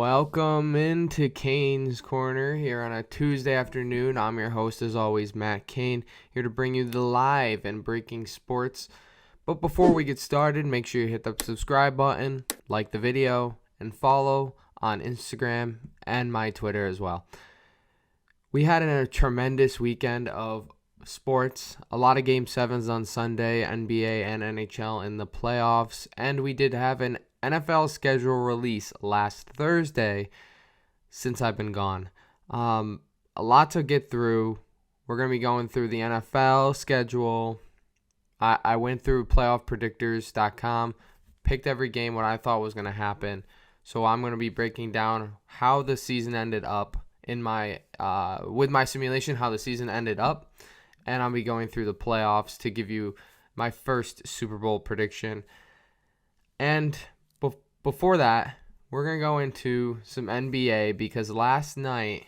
Welcome into Kane's Korner here on a Tuesday afternoon. I'm your host, as always, Matt Kane, here to bring you the live and breaking sports. But before we get started, make sure you hit the subscribe button, like the video, and follow on Instagram and my Twitter as well. We had a tremendous weekend of sports, a lot of Game 7s on Sunday, NBA and NHL in the playoffs, and we did have an NFL schedule release last Thursday since I've been gone. A lot to get through. We're going to be going through the NFL schedule. I went through playoffpredictors.com, picked every game, what I thought was going to happen. So I'm going to be breaking down how the season ended up in my with my simulation, how the season ended up. And I'll be going through the playoffs to give you my first Super Bowl prediction. And before that, we're going to go into some NBA because last night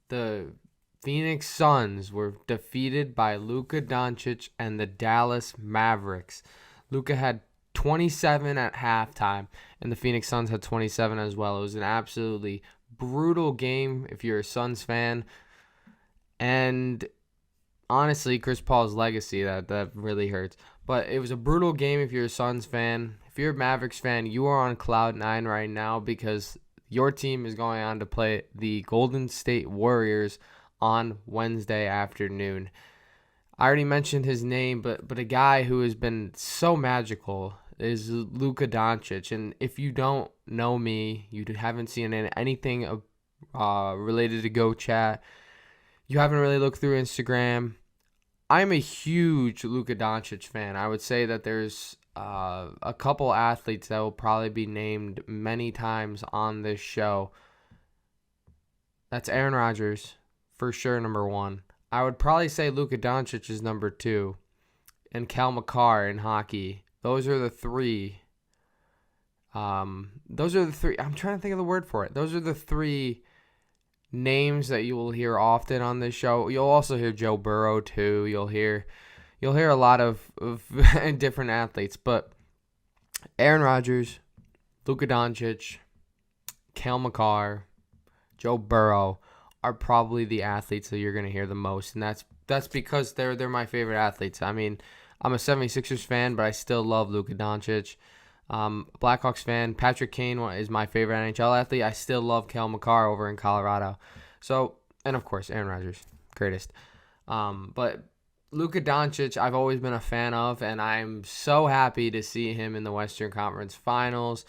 the Phoenix Suns were defeated by Luka Doncic and the Dallas Mavericks. Luka had 27 at halftime, and the Phoenix Suns had 27 as well. It was an absolutely brutal game if you're a Suns fan. And honestly, Chris Paul's legacy, that really hurts. But it was a brutal game if you're a Suns fan. If you're a Mavericks fan, you are on cloud nine right now because your team is going on to play the Golden State Warriors on Wednesday afternoon. I already mentioned his name, but a guy who has been so magical is Luka Doncic. And if you don't know me, you haven't seen anything related to Go Chat, you haven't really looked through Instagram, I'm a huge Luka Doncic fan. I would say that there's a couple athletes that will probably be named many times on this show. That's Aaron Rodgers, for sure, number one. I would probably say Luka Doncic is number two, and Cal McCarr in hockey. Those are the three. I'm trying to think of the word for it. Those are the three names that you will hear often on this show. You'll also hear Joe Burrow too. You'll hear a lot of different athletes, but Aaron Rodgers, Luka Doncic, Cal McCarr, Joe Burrow are probably the athletes that you're going to hear the most, and that's because they're my favorite athletes. I mean, I'm a 76ers fan, but I still love Luka Doncic. Blackhawks fan, Patrick Kane is my favorite NHL athlete. I still love Cal McCarr over in Colorado. So, and of course, Aaron Rodgers, greatest. But Luka Doncic, I've always been a fan of, and I'm so happy to see him in the Western Conference Finals.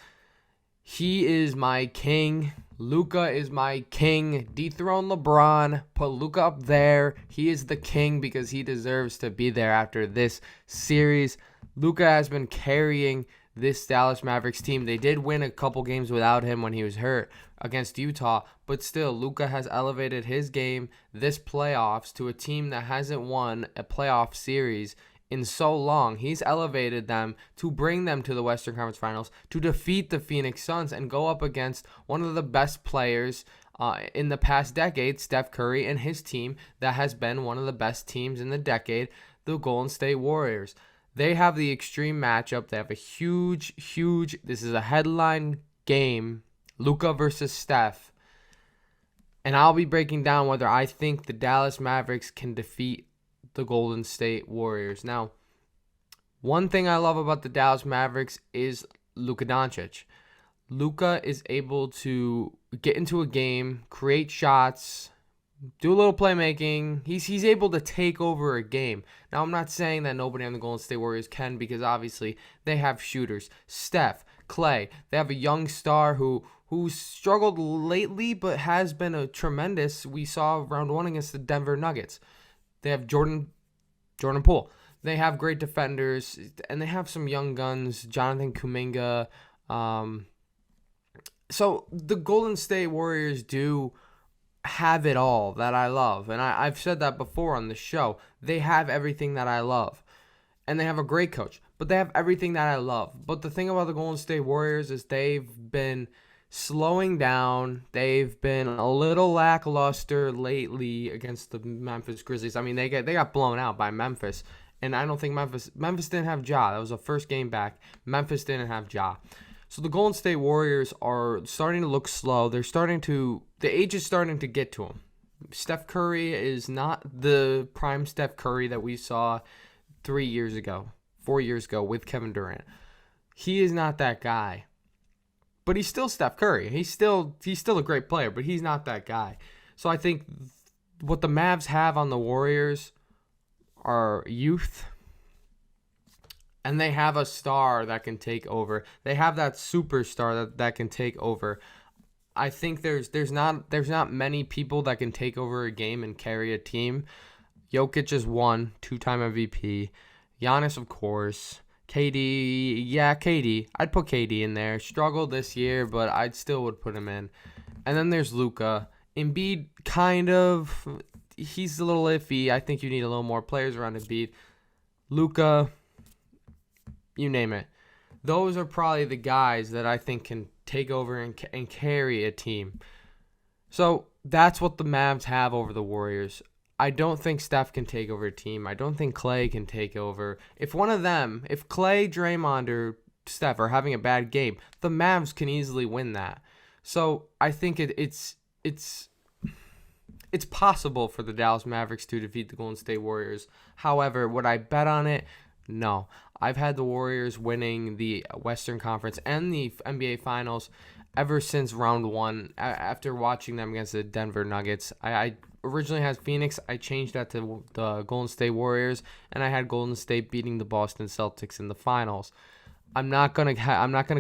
He is my king. Luka is my king. Dethrone LeBron. Put Luka up there. He is the king because he deserves to be there after this series. Luka has been carrying this Dallas Mavericks team. They did win a couple games without him when he was hurt against Utah, but still, Luka has elevated his game this playoffs to a team that hasn't won a playoff series in so long. He's elevated them to bring them to the Western Conference Finals, to defeat the Phoenix Suns and go up against one of the best players in the past decade, Steph Curry, and his team that has been one of the best teams in the decade, the Golden State Warriors. They have the extreme matchup. They have a huge, this is a headline game, Luka versus Steph. And I'll be breaking down whether I think the Dallas Mavericks can defeat the Golden State Warriors. Now, one thing I love about the Dallas Mavericks is Luka Doncic. Luka is able to get into a game, create shots, do a little playmaking. He's able to take over a game. Now, I'm not saying that nobody on the Golden State Warriors can, because obviously they have shooters. Steph, Clay, they have a young star who's struggled lately but has been a tremendous. We saw round one against the Denver Nuggets. They have Jordan Poole. They have great defenders, and they have some young guns, Jonathan Kuminga. So the Golden State Warriors do have it all that I love. And I've said that before on the show. They have everything that I love. And they have a great coach. But they have everything that I love. But the thing about the Golden State Warriors is they've been slowing down. They've been a little lackluster lately against the Memphis Grizzlies. I mean, they got blown out by Memphis. And I don't think Memphis didn't have Ja. That was the first game back. Memphis didn't have Ja. So the Golden State Warriors are starting to look slow. The age is starting to get to them. Steph Curry is not the prime Steph Curry that we saw 4 years ago with Kevin Durant. He is not that guy. But he's still Steph Curry. He's still a great player, but he's not that guy. So I think what the Mavs have on the Warriors are youth, and they have a star that can take over. They have that superstar that can take over. I think there's not many people that can take over a game and carry a team. Jokic is one, 2-time MVP. Giannis, of course. KD. I'd put KD in there. Struggled this year, but I still would put him in. And then there's Luka. Embiid, kind of. He's a little iffy. I think you need a little more players around Embiid. Luka, you name it. Those are probably the guys that I think can take over and carry a team. So that's what the Mavs have over the Warriors. I don't think Steph can take over a team. I don't think Clay can take over. If Clay, Draymond, or Steph are having a bad game, the Mavs can easily win that. So I think it's possible for the Dallas Mavericks to defeat the Golden State Warriors. However, would I bet on it? No. I've had the Warriors winning the Western Conference and the NBA Finals ever since round one. After watching them against the Denver Nuggets, I originally had Phoenix. I changed that to the Golden State Warriors, and I had Golden State beating the Boston Celtics in the finals. I'm not gonna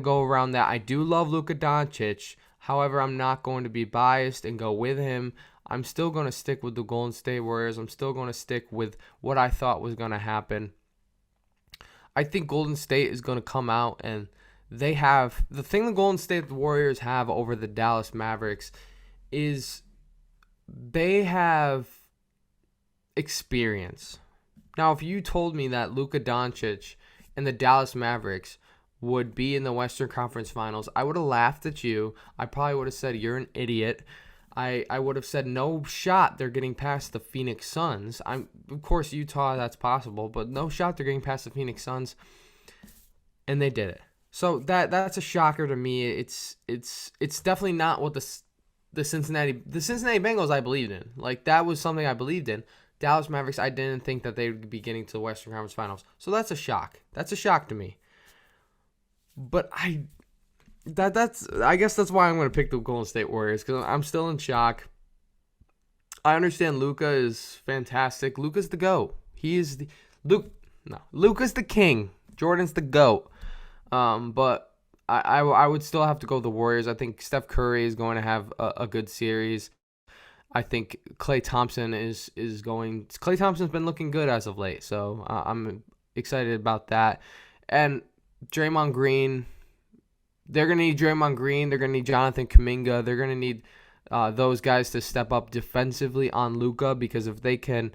go around that. I do love Luka Doncic. However, I'm not going to be biased and go with him. I'm still going to stick with the Golden State Warriors. I'm still going to stick with what I thought was going to happen. I think Golden State is going to come out, and they have the thing the Golden State Warriors have over the Dallas Mavericks is they have experience. Now, if you told me that Luka Doncic and the Dallas Mavericks would be in the Western Conference Finals, I would have laughed at you. I probably would have said, you're an idiot. I would have said, no shot they're getting past the Phoenix Suns. Of course, Utah, that's possible, but no shot they're getting past the Phoenix Suns. And they did it. So that's a shocker to me. It's definitely not what the Cincinnati Bengals I believed in. Like, that was something I believed in. Dallas Mavericks, I didn't think that they would be getting to the Western Conference Finals. So that's a shock. That's a shock to me. But I guess that's why I'm going to pick the Golden State Warriors, because I'm still in shock. I understand Luka is fantastic. Luka's the GOAT. Luka's the king. Jordan's the GOAT. But I would still have to go with the Warriors. I think Steph Curry is going to have a good series. I think Klay Thompson's been looking good as of late, so I'm excited about that. And Draymond Green, they're going to need Draymond Green. They're going to need Jonathan Kuminga. They're going to need those guys to step up defensively on Luka, because if they can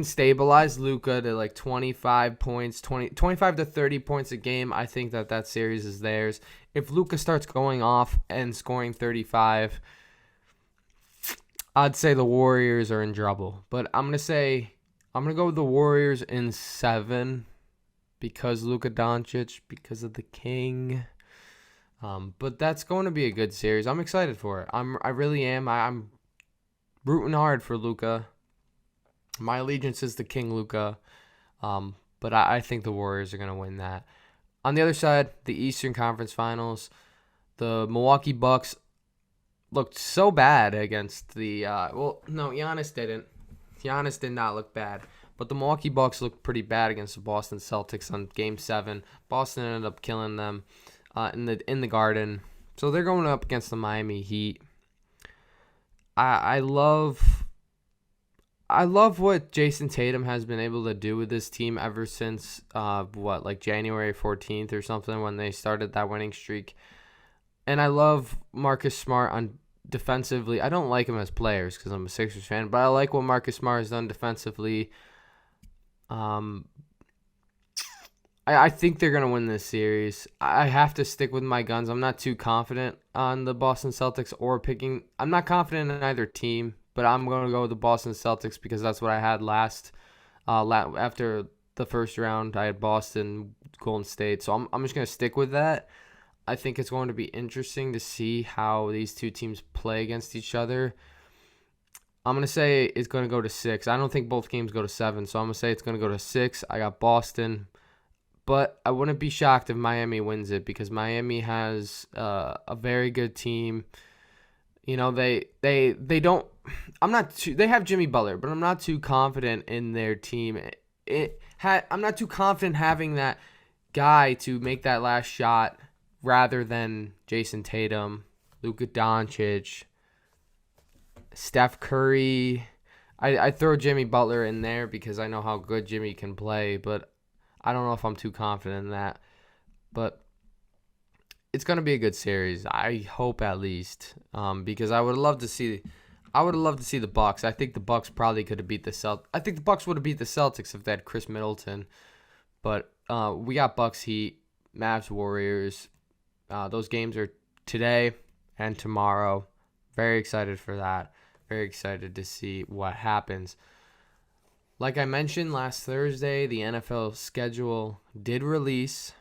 stabilize Luka to like 25 to 30 points a game, I think that series is theirs. If Luka starts going off and scoring 35, I'd say the Warriors are in trouble. But I'm going to go with the Warriors in 7 because Luka Doncic, because of the king. But that's going to be a good series. I'm excited for it. I really am. I'm rooting hard for Luka. My allegiance is to King Luka. But I think the Warriors are going to win that. On the other side, the Eastern Conference Finals, the Milwaukee Bucks looked so bad against the Giannis didn't. Giannis did not look bad. But the Milwaukee Bucks looked pretty bad against the Boston Celtics on Game 7. Boston ended up killing them in the Garden. So they're going up against the Miami Heat. I love what Jaysom Tatum has been able to do with this team ever since January 14th or something, when they started that winning streak. And I love Marcus Smart on defensively. I don't like him as players because I'm a Sixers fan, but I like what Marcus Smart has done defensively. I think they're going to win this series. I have to stick with my guns. I'm not too confident on the Boston Celtics I'm not confident in either team, but I'm going to go with the Boston Celtics because that's what I had after the first round. I had Boston, Golden State, so I'm just going to stick with that. I think it's going to be interesting to see how these two teams play against each other. I'm going to say it's going to go to 6. I don't think both games go to 7, so I'm going to say it's going to go to 6. I got Boston, but I wouldn't be shocked if Miami wins it because Miami has a very good team. You know, they don't. They have Jimmy Butler, but I'm not too confident in their team. I'm not too confident having that guy to make that last shot rather than Jaysom Tatum, Luka Doncic, Steph Curry. I throw Jimmy Butler in there because I know how good Jimmy can play, but I don't know if I'm too confident in that. But it's going to be a good series. I hope at least, because I would love to see the Bucks. I think the Bucks probably could have beat the Celtics. I think the Bucks would have beat the Celtics if they had Chris Middleton. But we got Bucks Heat, Mavs Warriors. Those games are today and tomorrow. Very excited for that. Very excited to see what happens. Like I mentioned last Thursday, the NFL schedule did release.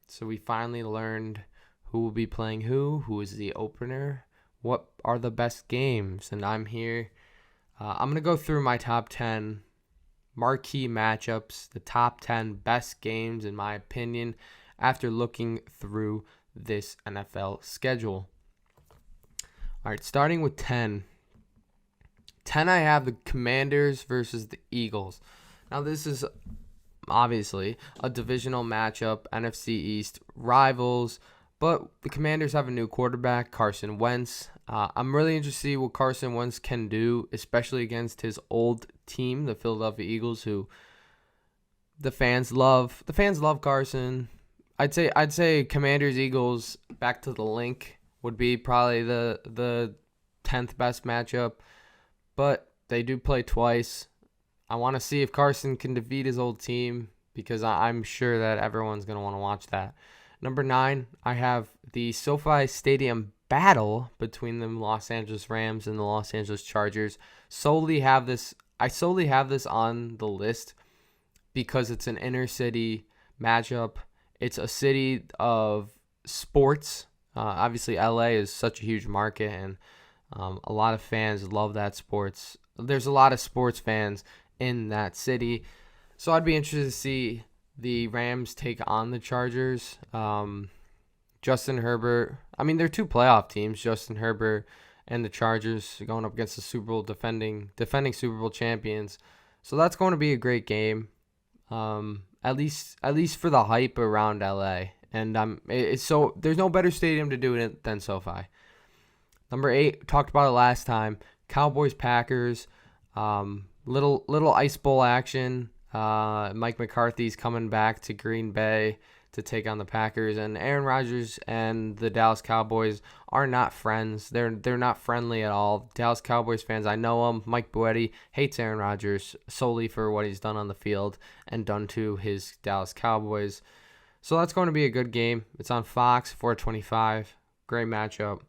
So we finally learned who will be playing who is the opener, what are the best games. And I'm here. I'm going to go through my top 10 marquee matchups, the top 10 best games in my opinion after looking through this NFL schedule. All right, starting with 10. 10, I have the Commanders versus the Eagles. Now, this is obviously a divisional matchup, NFC East rivals, but the Commanders have a new quarterback, Carson Wentz. I'm really interested to see what Carson Wentz can do, especially against his old team, the Philadelphia Eagles, who the fans love. The fans love Carson. I'd say Commanders Eagles back to the link would be probably the 10th best matchup, but they do play twice. I want to see if Carson can defeat his old team because I'm sure that everyone's going to want to watch that. Number 9, I have the SoFi Stadium battle between the Los Angeles Rams and the Los Angeles Chargers. I solely have this on the list because it's an inner city matchup. It's a city of sports. Obviously, LA is such a huge market, and a lot of fans love that sports. There's a lot of sports fans in that city. So I'd be interested to see the Rams take on the Chargers. Justin Herbert. I mean, they're two playoff teams, Justin Herbert and the Chargers, going up against the Super Bowl defending Super Bowl champions. So that's going to be a great game. At least for the hype around LA. And so there's no better stadium to do it than SoFi. Number 8, talked about it last time. Cowboys Packers. Little ice bowl action. Mike McCarthy's coming back to Green Bay to take on the Packers, and Aaron Rodgers and the Dallas Cowboys are not friends. They're not friendly at all. Dallas Cowboys fans, I know them. Mike Buetti hates Aaron Rodgers solely for what he's done on the field and done to his Dallas Cowboys. So that's going to be a good game. It's on Fox, 425. Great matchup.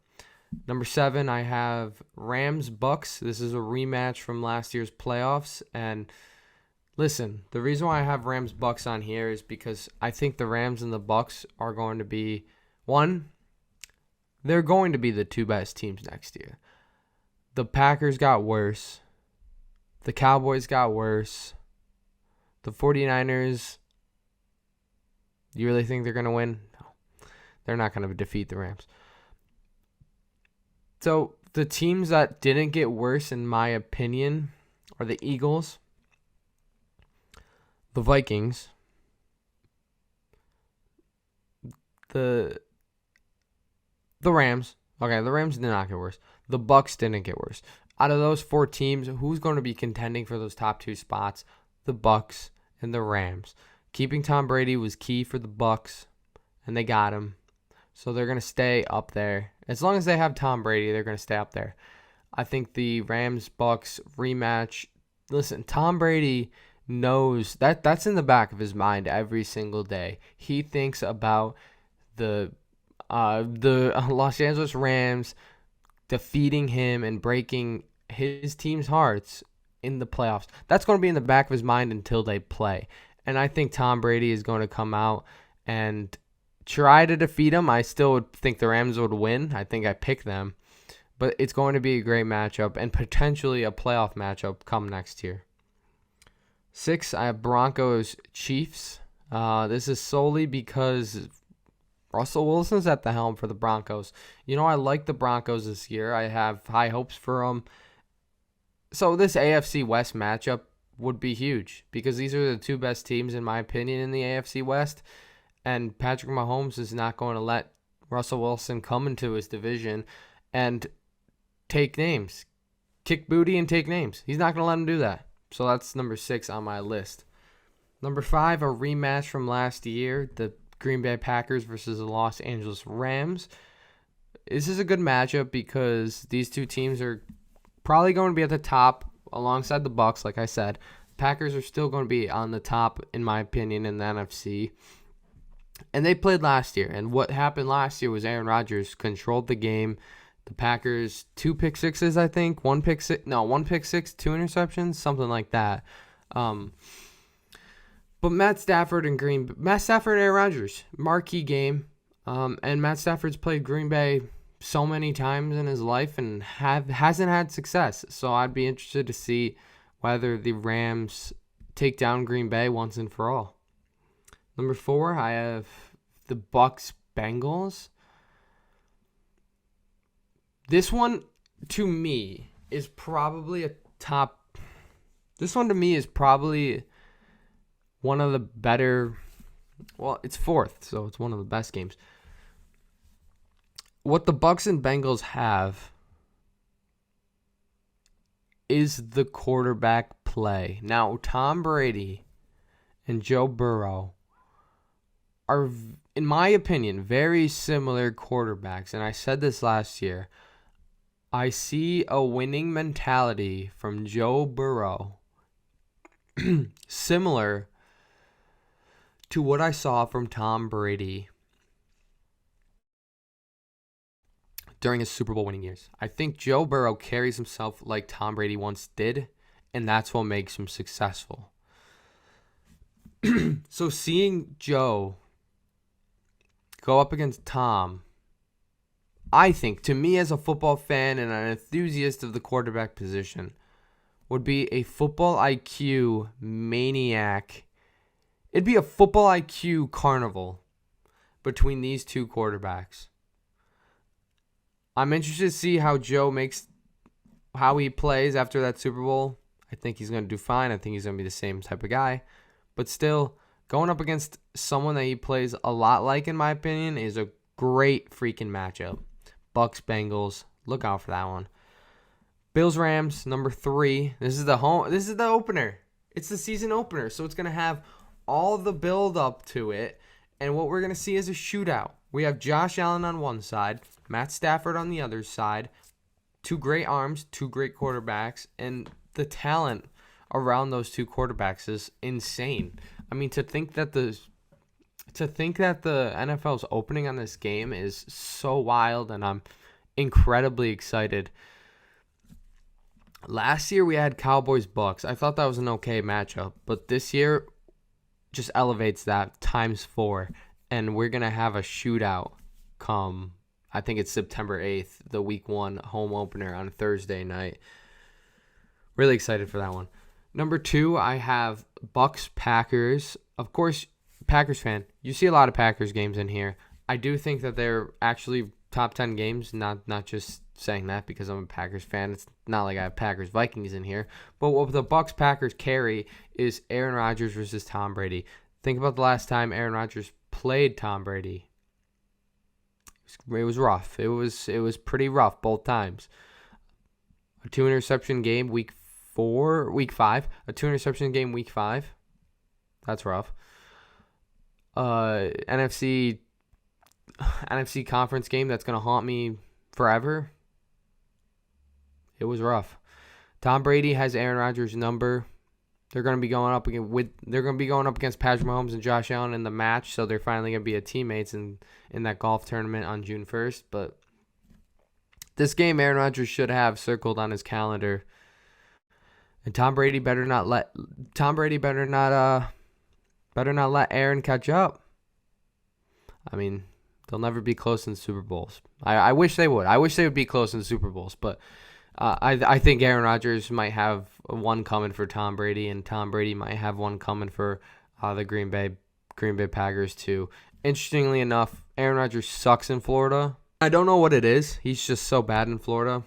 Number 7, I have Rams-Bucks. This is a rematch from last year's playoffs. And listen, the reason why I have Rams-Bucks on here is because I think the Rams and the Bucks are going to be, they're going to be the two best teams next year. The Packers got worse. The Cowboys got worse. The 49ers, you really think they're going to win? No. They're not going to defeat the Rams. So the teams that didn't get worse, in my opinion, are the Eagles, the Vikings, the Rams. Okay, the Rams did not get worse. The Bucks didn't get worse. Out of those 4 teams, who's going to be contending for those top 2 spots? The Bucks and the Rams. Keeping Tom Brady was key for the Bucks, and they got him. So they're going to stay up there. As long as they have Tom Brady, they're going to stay up there. I think the Rams-Bucks rematch, listen, Tom Brady knows that's in the back of his mind every single day. He thinks about the Los Angeles Rams defeating him and breaking his team's hearts in the playoffs. That's going to be in the back of his mind until they play. And I think Tom Brady is going to come out and try to defeat them. I still would think the Rams would win. I think I picked them. But it's going to be a great matchup and potentially a playoff matchup come next year. 6, I have Broncos Chiefs. This is solely because Russell Wilson's at the helm for the Broncos. I like the Broncos this year. I have high hopes for them. So this AFC West matchup would be huge because these are the two best teams, in my opinion, in the AFC West. And Patrick Mahomes is not going to let Russell Wilson come into his division and take names. Kick booty and take names. He's not going to let him do that. So that's number 6 on my list. Number 5, a rematch from last year, the Green Bay Packers versus the Los Angeles Rams. This is a good matchup because these two teams are probably going to be at the top alongside the Bucs, like I said. Packers are still going to be on the top, in my opinion, in the NFC. And they played last year. And what happened last year was Aaron Rodgers controlled the game. The Packers, 2 pick sixes, I think. 1 pick 6, 2 interceptions, something like that. But Matt Stafford and Aaron Rodgers, marquee game. And Matt Stafford's played Green Bay so many times in his life and hasn't had success. So I'd be interested to see whether the Rams take down Green Bay once and for all. Number 4, I have the Bucs Bengals. This one to me is probably one of the better. Well, it's 4th, so it's one of the best games. What the Bucs and Bengals have is the quarterback play. Now, Tom Brady and Joe Burrow are, in my opinion, very similar quarterbacks. And I said this last year. I see a winning mentality from Joe Burrow similar to what I saw from Tom Brady during his Super Bowl winning years. I think Joe Burrow carries himself like Tom Brady once did, and that's what makes him successful. So seeing Joe go up against Tom, I think, to me as a football fan and an enthusiast of the quarterback position, would be a football IQ maniac. It'd be a football IQ carnival between these two quarterbacks. I'm interested to see how how he plays after that Super Bowl. I think he's going to do fine. I think he's going to be the same type of guy. But still, going up against someone that he plays a lot like, in my opinion, is a great freaking matchup. Bucs Bengals, look out for that one. Bills Rams, number 3. This is the opener. It's the season opener, so it's going to have all the build up to it, and what we're going to see is a shootout. We have Josh Allen on one side, Matt Stafford on the other side. 2 great arms, 2 great quarterbacks, and the talent around those 2 quarterbacks is insane. I mean, to think that the NFL's opening on this game is so wild, and I'm incredibly excited. Last year we had Cowboys Bucks. I thought that was an okay matchup, but this year just elevates that times 4, and we're going to have a shootout come, I think it's September 8th, the week 1 home opener on Thursday night. Really excited for that one. Number 2, I have Bucks Packers. Of course, Packers fan, you see a lot of Packers games in here. I do think that they're actually top 10 games, not just saying that because I'm a Packers fan. It's not like I have Packers Vikings in here. But what the Bucks Packers carry is Aaron Rodgers versus Tom Brady. Think about the last time Aaron Rodgers played Tom Brady. It was rough. It was pretty rough both times. A 2 interception game week 5. A 2 interception game week 5. That's rough. NFC conference game that's going to haunt me forever. It was rough. Tom Brady has Aaron Rodgers' number. They're going to be going up against Patrick Mahomes and Josh Allen in the match, so they're finally going to be teammates in that golf tournament on June 1st. But this game Aaron Rodgers should have circled on his calendar. And Tom Brady better not let Aaron catch up. I mean, they'll never be close in Super Bowls. I wish they would. I wish they would be close in Super Bowls, but I think Aaron Rodgers might have one coming for Tom Brady, and Tom Brady might have one coming for the Green Bay Packers too. Interestingly enough, Aaron Rodgers sucks in Florida. I don't know what it is. He's just so bad in Florida.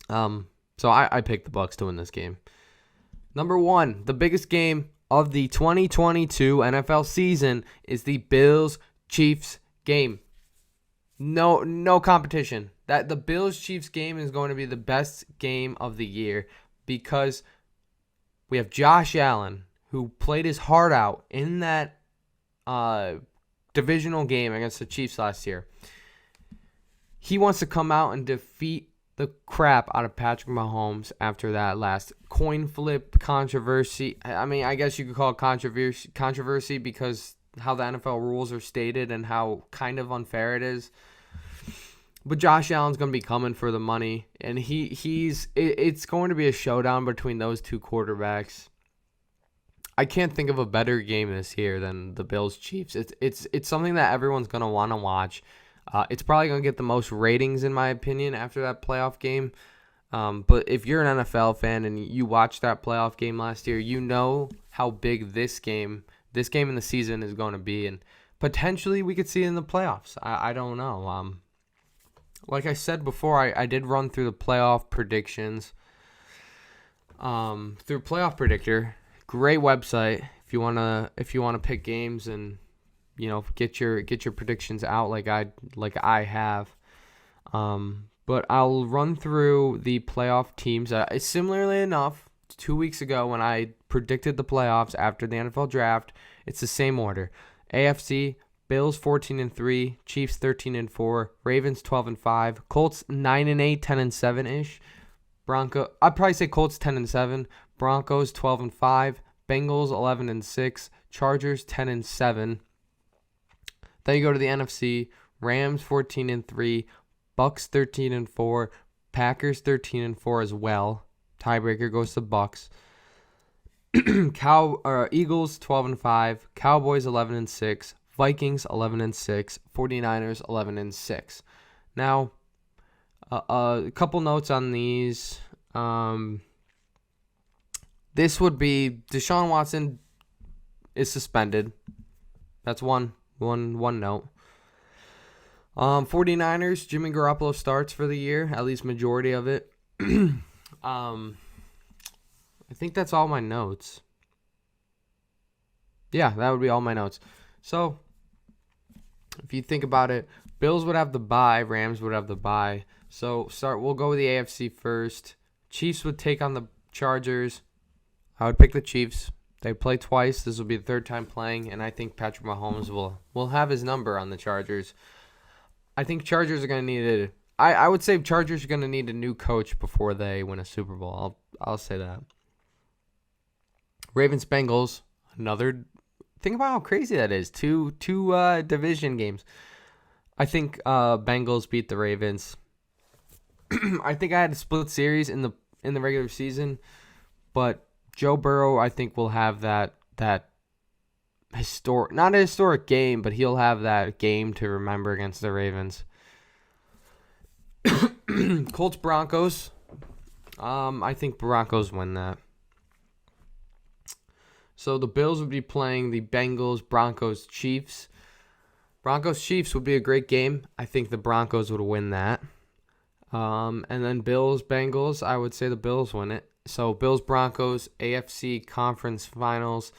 So I picked the Bucs to win this game. Number 1, the biggest game of the 2022 NFL season is the Bills-Chiefs game. No competition. That the Bills-Chiefs game is going to be the best game of the year because we have Josh Allen, who played his heart out in that divisional game against the Chiefs last year. He wants to come out and defeat the crap out of Patrick Mahomes after that last coin flip controversy. I mean, I guess you could call it controversy because how the NFL rules are stated and how kind of unfair it is. But Josh Allen's going to be coming for the money, and it's going to be a showdown between those two quarterbacks. I can't think of a better game this year than the Bills-Chiefs. It's something that everyone's going to want to watch. It's probably going to get the most ratings, in my opinion, after that playoff game. But if you're an NFL fan and you watched that playoff game last year, you know how big this game in the season is going to be. And potentially we could see it in the playoffs. I don't know. Like I said before, I did run through the playoff predictions through Playoff Predictor. Great website if you wanna pick games and get your predictions out like I have. But I'll run through the playoff teams. Similarly enough, 2 weeks ago when I predicted the playoffs after the NFL draft, it's the same order. AFC, Bills 14-3, Chiefs 13-4, Ravens 12-5, Colts 9-8, 10-7-ish. I'd probably say Colts 10-7, Broncos 12-5, Bengals 11-6, Chargers 10-7. Then you go to the NFC, Rams 14-3, Bucks 13-4, Packers 13-4 as well. Tiebreaker goes to Bucks. Eagles 12-5, Cowboys 11-6, Vikings 11-6, 49ers 11-6. Now, a couple notes on these. This would be Deshaun Watson is suspended. That's one note. 49ers, Jimmy Garoppolo starts for the year, at least majority of it. I think that's all my notes. Yeah, that would be all my notes. So, if you think about it, Bills would have the bye, Rams would have the bye. So, we'll go with the AFC first. Chiefs would take on the Chargers. I would pick the Chiefs. They play twice. This will be the third time playing, and I think Patrick Mahomes will have his number on the Chargers. I think Chargers are going to need I would say Chargers are going to need a new coach before they win a Super Bowl. I'll say that. Ravens Bengals, another. Think about how crazy that is. Two division games. I think Bengals beat the Ravens. I think I had a split series in the regular season, but Joe Burrow, I think, will have that not a historic game, but he'll have that game to remember against the Ravens. Colts Broncos. I think Broncos win that. So the Bills would be playing the Bengals, Broncos, Chiefs. Broncos Chiefs would be a great game. I think the Broncos would win that. And then Bills Bengals, I would say the Bills win it. So Bills Broncos, AFC Conference Finals.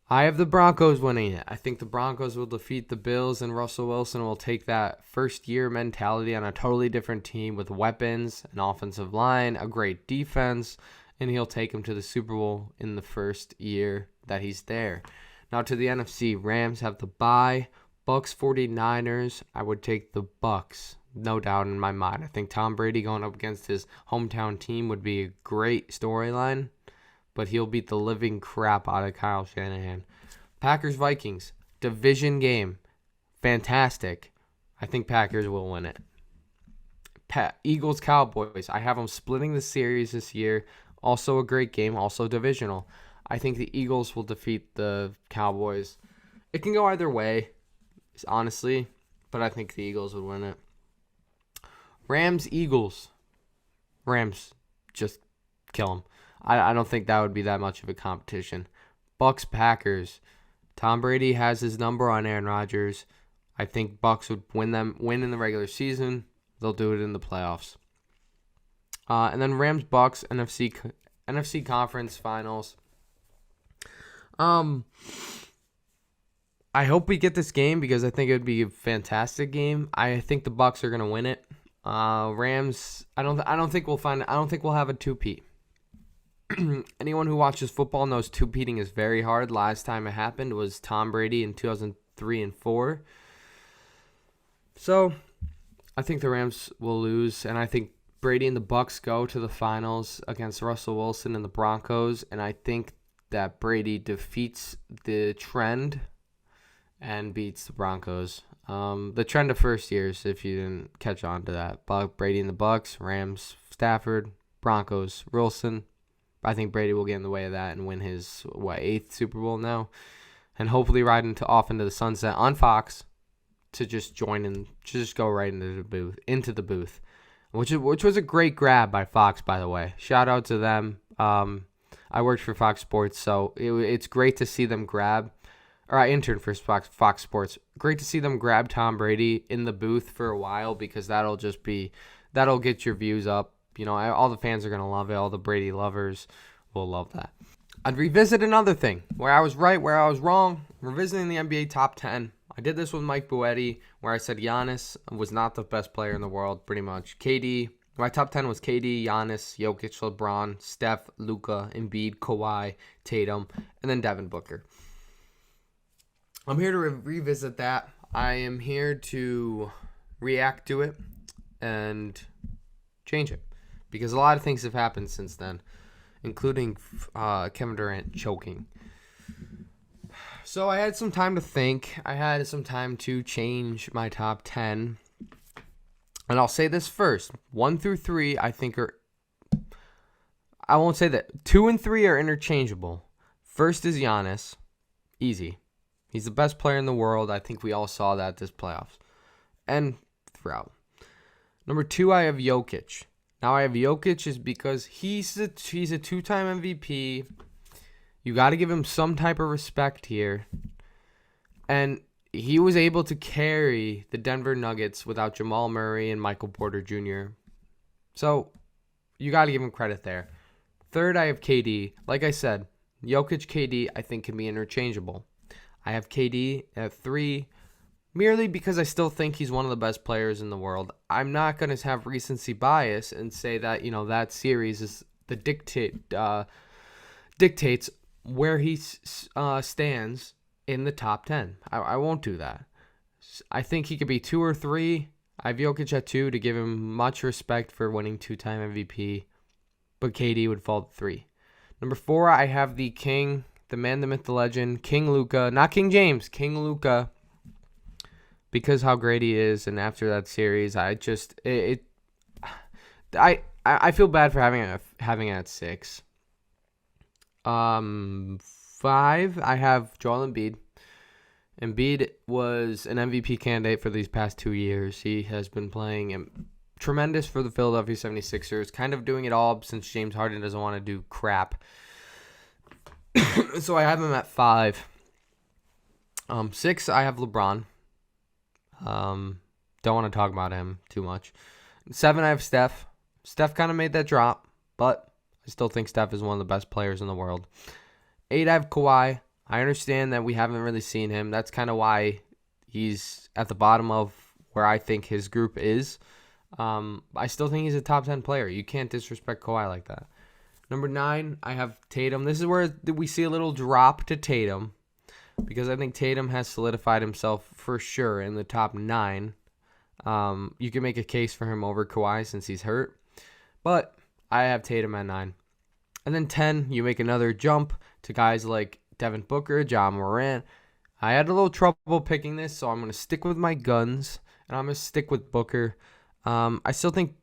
I have the Broncos winning it. I think the Broncos will defeat the Bills, and Russell Wilson will take that first-year mentality on a totally different team with weapons, an offensive line, a great defense, and he'll take him to the Super Bowl in the first year that he's there. Now to the NFC, Rams have the bye. Bucks 49ers, I would take the Bucks, no doubt in my mind. I think Tom Brady going up against his hometown team would be a great storyline, but he'll beat the living crap out of Kyle Shanahan. Packers-Vikings, division game, fantastic. I think Packers will win it. Eagles-Cowboys, I have them splitting the series this year. Also a great game, also divisional. I think the Eagles will defeat the Cowboys. It can go either way. honestly, but I think the Eagles would win it. Rams, Eagles. Rams, just kill them. I don't think that would be that much of a competition. Bucks, Packers. Tom Brady has his number on Aaron Rodgers. I think Bucks would win in the regular season. They'll do it in the playoffs. And then Rams, Bucks, NFC Conference Finals. I hope we get this game because I think it would be a fantastic game. I think the Bucks are gonna win it. Rams. I don't think we'll have a two-peat. Anyone who watches football knows two-peating is very hard. Last time it happened was Tom Brady in 2003 and 2004. So, I think the Rams will lose, and I think Brady and the Bucks go to the finals against Russell Wilson and the Broncos, and I think that Brady defeats the trend and beats the Broncos. The trend of first years, if you didn't catch on to that. Brady and the Bucks, Rams, Stafford, Broncos, Wilson. I think Brady will get in the way of that and win his 8th Super Bowl now, and hopefully ride off into the sunset on Fox to just go right into the booth, which was a great grab by Fox, by the way. Shout out to them. I worked for Fox Sports, so it's great to see them grab. Or I interned for Fox Sports. Great to see them grab Tom Brady in the booth for a while because that'll get your views up. All the fans are going to love it. All the Brady lovers will love that. I'd revisit another thing. Where I was right, where I was wrong. Revisiting the NBA top 10. I did this with Mike Buetti, where I said Giannis was not the best player in the world, pretty much. KD. My top 10 was KD, Giannis, Jokic, LeBron, Steph, Luka, Embiid, Kawhi, Tatum, and then Devin Booker. I'm here to revisit that. I am here to react to it and change it. Because a lot of things have happened since then, including Kevin Durant choking. So I had some time to think. I had some time to change my top 10. And I'll say this first. 1 through 3, I think I won't say that. 2 and 3 are interchangeable. First is Giannis. Easy. He's the best player in the world. I think we all saw that this playoffs. And throughout. Number 2, I have Jokic. Now I have Jokic is because he's a 2-time MVP. You got to give him some type of respect here. And he was able to carry the Denver Nuggets without Jamal Murray and Michael Porter Jr. So you got to give him credit there. Third, I have KD. Like I said, Jokic, KD, I think can be interchangeable. I have KD at 3. Merely because I still think he's one of the best players in the world. I'm not going to have recency bias and say that, that series is the dictates where he stands in the top 10. I won't do that. I think he could be 2 or 3. I have Jokic at 2 to give him much respect for winning 2-time MVP. But KD would fall to 3. Number 4, I have the king, the man, the myth, the legend, King Luka. Not King James, King Luka. Because how great he is, and after that series, I feel bad for having it at 6. 5, I have Joel Embiid. Embiid was an MVP candidate for these past 2 years. He has been playing tremendous for the Philadelphia 76ers, kind of doing it all since James Harden doesn't want to do crap. So I have him at 5. 6, I have LeBron. Don't want to talk about him too much. 7, I have Steph. Steph kind of made that drop, but I still think Steph is one of the best players in the world. 8, I have Kawhi. I understand that we haven't really seen him. That's kind of why he's at the bottom of where I think his group is. I still think he's a top 10 player. You can't disrespect Kawhi like that. Number 9, I have Tatum. This is where we see a little drop to Tatum, because I think Tatum has solidified himself for sure in the top 9. You can make a case for him over Kawhi since he's hurt, but I have Tatum at 9. And then 10, you make another jump to guys like Devin Booker, John Morant. I had a little trouble picking this, so I'm going to stick with my guns, and I'm going to stick with Booker. I still think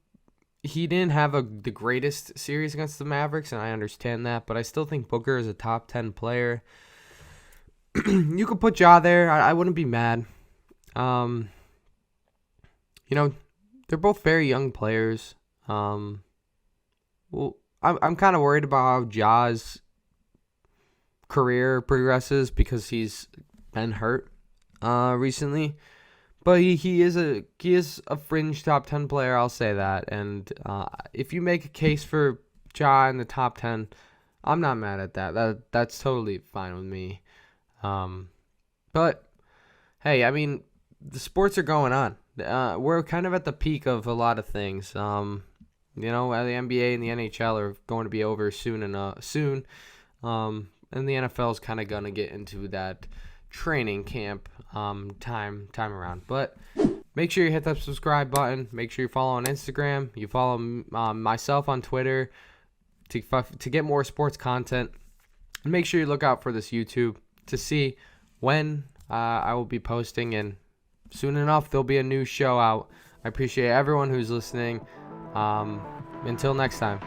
he didn't have the greatest series against the Mavericks, and I understand that, but I still think Booker is a top 10 player. You could put Ja there. I wouldn't be mad. Um, you know, they're both very young players. Well, I'm kind of worried about how Ja's career progresses because he's been hurt recently. But he is a fringe top 10 player, I'll say that. And if you make a case for Ja in the top 10, I'm not mad at that. That's totally fine with me. But hey, I mean, the sports are going on. We're kind of at the peak of a lot of things. The NBA and the NHL are going to be over soon. And the NFL is kind of gonna get into that training camp time around. But make sure you hit that subscribe button. Make sure you follow on Instagram. You follow myself on Twitter to get more sports content. And make sure you look out for this YouTube to see when I will be posting. And soon enough, there'll be a new show out. I appreciate everyone who's listening. Until next time.